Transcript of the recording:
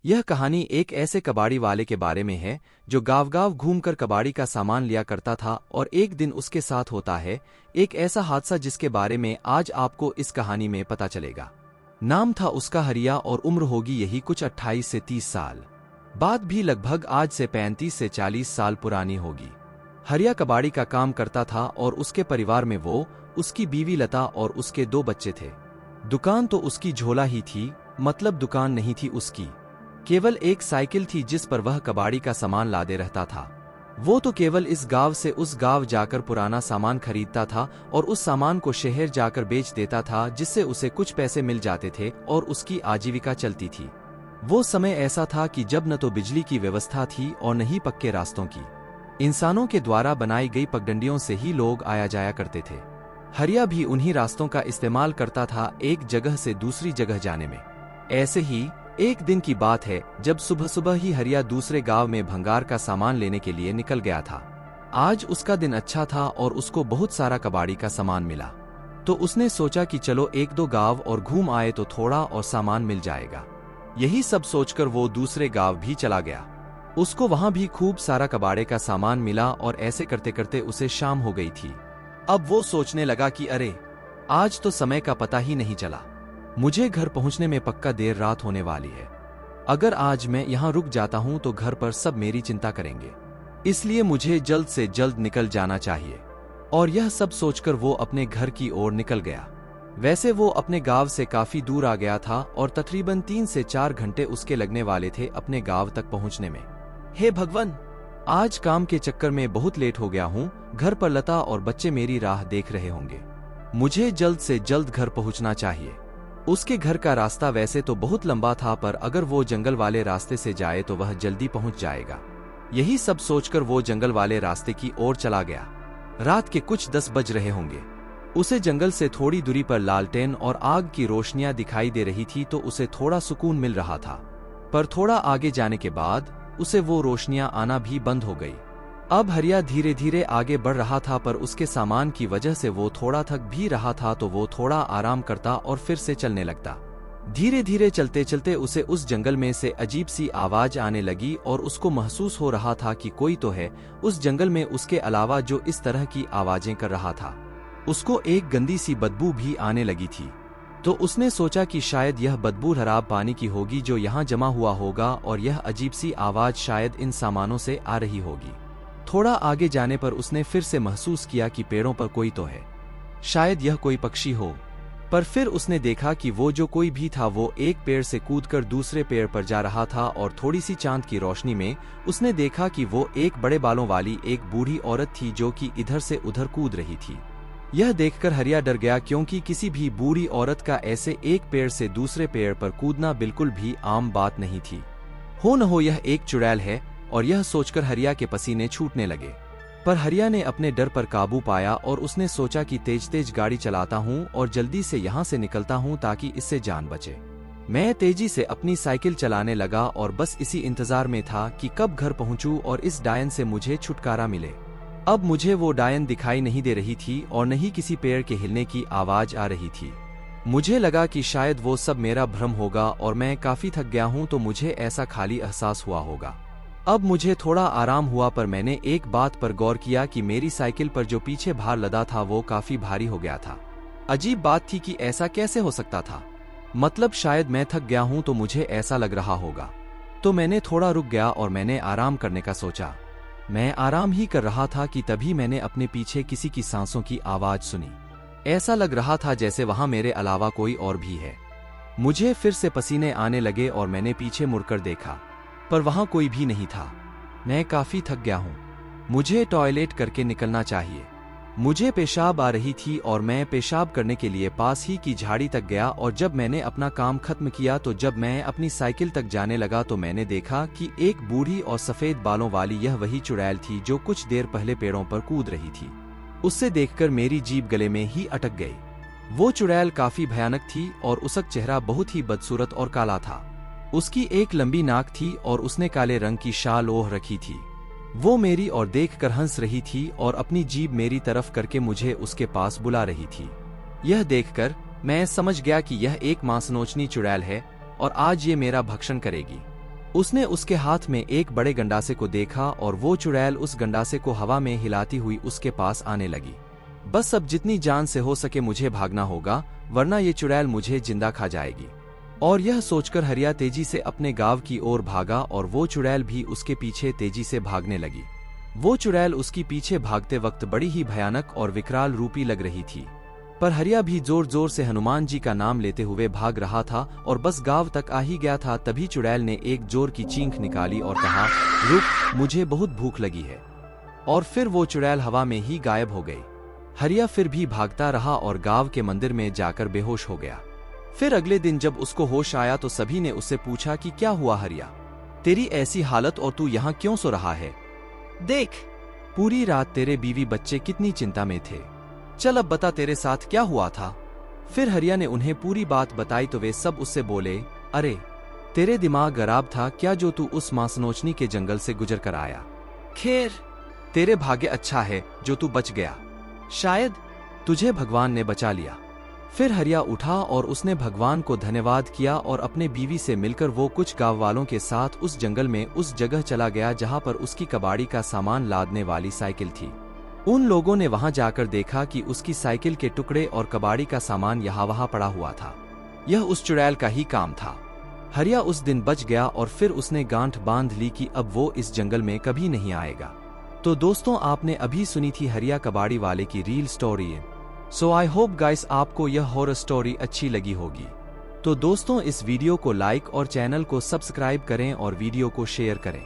यह कहानी एक ऐसे कबाड़ी वाले के बारे में है जो गांव-गांव घूमकर कबाड़ी का सामान लिया करता था और एक दिन उसके साथ होता है एक ऐसा हादसा जिसके बारे में आज आपको इस कहानी में पता चलेगा। नाम था उसका हरिया और उम्र होगी यही कुछ 28 से 30 साल। बात भी लगभग आज से 35 से 40 साल पुरानी होगी। हरिया कबाड़ी का काम करता था और उसके परिवार में वो, उसकी बीवी लता और उसके 2 बच्चे थे। दुकान तो उसकी झोला ही थी, मतलब दुकान नहीं थी उसकी, केवल एक साइकिल थी जिस पर वह कबाड़ी का सामान लादे रहता था। वो तो केवल इस गांव से उस गांव जाकर पुराना सामान खरीदता था और उस सामान को शहर जाकर बेच देता था, जिससे उसे कुछ पैसे मिल जाते थे और उसकी आजीविका चलती थी। वो समय ऐसा था कि जब न तो बिजली की व्यवस्था थी और न ही पक्के रास्तों की। इंसानों के द्वारा बनाई गई पगडंडियों से ही लोग आया जाया करते थे। हरिया भी उन्हीं रास्तों का इस्तेमाल करता था एक जगह से दूसरी जगह जाने में। ऐसे ही एक दिन की बात है जब सुबह सुबह ही हरिया दूसरे गांव में भंगार का सामान लेने के लिए निकल गया था। आज उसका दिन अच्छा था और उसको बहुत सारा कबाड़ी का सामान मिला, तो उसने सोचा कि चलो 1-2 गांव और घूम आए तो थोड़ा और सामान मिल जाएगा। यही सब सोचकर वो दूसरे गांव भी चला गया। उसको वहां भी खूब सारा कबाड़े का सामान मिला और ऐसे करते करते उसे शाम हो गई थी। अब वो सोचने लगा कि अरे, आज तो समय का पता ही नहीं चला। मुझे घर पहुंचने में पक्का देर रात होने वाली है। अगर आज मैं यहाँ रुक जाता हूँ तो घर पर सब मेरी चिंता करेंगे, इसलिए मुझे जल्द से जल्द निकल जाना चाहिए। और यह सब सोचकर वो अपने घर की ओर निकल गया। वैसे वो अपने गांव से काफी दूर आ गया था और तकरीबन 3 से 4 घंटे उसके लगने वाले थे अपने गांव तक पहुंचने में। हे भगवान, आज काम के चक्कर में बहुत लेट हो गया हूँ। घर पर लता और बच्चे मेरी राह देख रहे होंगे। मुझे जल्द से जल्द घर पहुंचना चाहिए। उसके घर का रास्ता वैसे तो बहुत लंबा था, पर अगर वो जंगल वाले रास्ते से जाए तो वह जल्दी पहुंच जाएगा। यही सब सोचकर वो जंगल वाले रास्ते की ओर चला गया। रात के कुछ 10 बज रहे होंगे। उसे जंगल से थोड़ी दूरी पर लालटेन और आग की रोशनियां दिखाई दे रही थी, तो उसे थोड़ा सुकून मिल रहा था। पर थोड़ा आगे जाने के बाद उसे वो रोशनियां आना भी बंद हो गई। अब हरिया धीरे धीरे आगे बढ़ रहा था, पर उसके सामान की वजह से वो थोड़ा थक भी रहा था, तो वो थोड़ा आराम करता और फिर से चलने लगता। धीरे धीरे चलते चलते उसे उस जंगल में से अजीब सी आवाज आने लगी और उसको महसूस हो रहा था कि कोई तो है उस जंगल में उसके अलावा जो इस तरह की आवाजें कर रहा था। उसको एक गंदी सी बदबू भी आने लगी थी, तो उसने सोचा कि शायद यह बदबू खराब पानी की होगी जो यहाँ जमा हुआ होगा और यह अजीब सी आवाज शायद इन सामानों से आ रही होगी। थोड़ा आगे जाने पर उसने फिर से महसूस किया कि पेड़ों पर कोई तो है, शायद यह कोई पक्षी हो। पर फिर उसने देखा कि वो जो कोई भी था वो एक पेड़ से कूदकर दूसरे पेड़ पर जा रहा था और थोड़ी सी चांद की रोशनी में उसने देखा कि वो एक बड़े बालों वाली एक बूढ़ी औरत थी जो कि इधर से उधर कूद रही थी। यह देखकर हरिया डर गया, क्योंकि किसी भी बूढ़ी औरत का ऐसे एक पेड़ से दूसरे पेड़ पर कूदना बिल्कुल भी आम बात नहीं थी। हो न हो यह एक चुड़ैल है, और यह सोचकर हरिया के पसीने छूटने लगे। पर हरिया ने अपने डर पर काबू पाया और उसने सोचा कि तेज तेज गाड़ी चलाता हूँ और जल्दी से यहाँ से निकलता हूँ ताकि इससे जान बचे। मैं तेजी से अपनी साइकिल चलाने लगा और बस इसी इंतजार में था कि कब घर पहुँचूं और इस डायन से मुझे छुटकारा मिले। अब मुझे वो डायन दिखाई नहीं दे रही थी और न ही किसी पेड़ के हिलने की आवाज आ रही थी। मुझे लगा कि शायद वो सब मेरा भ्रम होगा और मैं काफी थक गया हूँ, तो मुझे ऐसा खाली एहसास हुआ होगा। अब मुझे थोड़ा आराम हुआ, पर मैंने एक बात पर गौर किया कि मेरी साइकिल पर जो पीछे भार लदा था वो काफी भारी हो गया था। अजीब बात थी कि ऐसा कैसे हो सकता था। मतलब शायद मैं थक गया हूं तो मुझे ऐसा लग रहा होगा। तो मैंने थोड़ा रुक गया और मैंने आराम करने का सोचा। मैं आराम ही कर रहा था कि तभी मैंने अपने पीछे किसी की सांसों की आवाज सुनी। ऐसा लग रहा था जैसे वहां मेरे अलावा कोई और भी है। मुझे फिर से पसीने आने लगे और मैंने पीछे मुड़कर देखा, पर वहां कोई भी नहीं था। मैं काफी थक गया हूं, मुझे टॉयलेट करके निकलना चाहिए। मुझे पेशाब आ रही थी और मैं पेशाब करने के लिए पास ही की झाड़ी तक गया, और जब मैंने अपना काम खत्म किया तो जब मैं अपनी साइकिल तक जाने लगा तो मैंने देखा कि एक बूढ़ी और सफेद बालों वाली यह वही चुड़ैल थी जो कुछ देर पहले पेड़ों पर कूद रही थी। उससे देखकर मेरी जीभ गले में ही अटक गई। वो चुड़ैल काफी भयानक थी और उसका चेहरा बहुत ही बदसूरत और काला था। उसकी एक लंबी नाक थी और उसने काले रंग की शाल ओढ़ रखी थी। वो मेरी ओर देखकर हंस रही थी और अपनी जीभ मेरी तरफ करके मुझे उसके पास बुला रही थी। यह देखकर मैं समझ गया कि यह एक मांसनोचनी चुड़ैल है और आज ये मेरा भक्षण करेगी। उसने उसके हाथ में एक बड़े गंडासे को देखा और वो चुड़ैल उस गंडासे को हवा में हिलाती हुई उसके पास आने लगी। बस अब जितनी जान से हो सके मुझे भागना होगा, वरना ये चुड़ैल मुझे जिंदा खा जाएगी। और यह सोचकर हरिया तेजी से अपने गांव की ओर भागा और वो चुड़ैल भी उसके पीछे तेजी से भागने लगी। वो चुड़ैल उसकी पीछे भागते वक्त बड़ी ही भयानक और विकराल रूपी लग रही थी, पर हरिया भी जोर जोर से हनुमान जी का नाम लेते हुए भाग रहा था और बस गांव तक आ ही गया था। तभी चुड़ैल ने एक जोर की चींख निकाली और कहा, रुक, मुझे बहुत भूख लगी है। और फिर वो चुड़ैल हवा में ही गायब हो गई। हरिया फिर भी भागता रहा और गांव के मंदिर में जाकर बेहोश हो गया। फिर अगले दिन जब उसको होश आया तो सभी ने उससे पूछा कि क्या हुआ हरिया, तेरी ऐसी हालत और तू यहाँ क्यों सो रहा है? देख, पूरी रात तेरे बीवी बच्चे कितनी चिंता में थे। चल अब बता तेरे साथ क्या हुआ था। फिर हरिया ने उन्हें पूरी बात बताई तो वे सब उससे बोले, अरे तेरे दिमाग खराब था क्या जो तू उस मांसनोचनी के जंगल से गुजर कर आया? खैर तेरे भाग्य अच्छा है जो तू बच गया, शायद तुझे भगवान ने बचा लिया। फिर हरिया उठा और उसने भगवान को धन्यवाद किया और अपने बीवी से मिलकर वो कुछ गांव वालों के साथ उस जंगल में उस जगह चला गया जहां पर उसकी कबाड़ी का सामान लादने वाली साइकिल थी। उन लोगों ने वहां जाकर देखा कि उसकी साइकिल के टुकड़े और कबाड़ी का सामान यहाँ वहां पड़ा हुआ था। यह उस चुड़ैल का ही काम था। हरिया उस दिन बच गया और फिर उसने गांठ बांध ली कि अब वो इस जंगल में कभी नहीं आएगा। तो दोस्तों, आपने अभी सुनी थी हरिया कबाड़ी वाले की real story. So I hope guys आपको यह हॉरर स्टोरी अच्छी लगी होगी। तो दोस्तों, इस वीडियो को लाइक और चैनल को सब्सक्राइब करें और वीडियो को शेयर करें।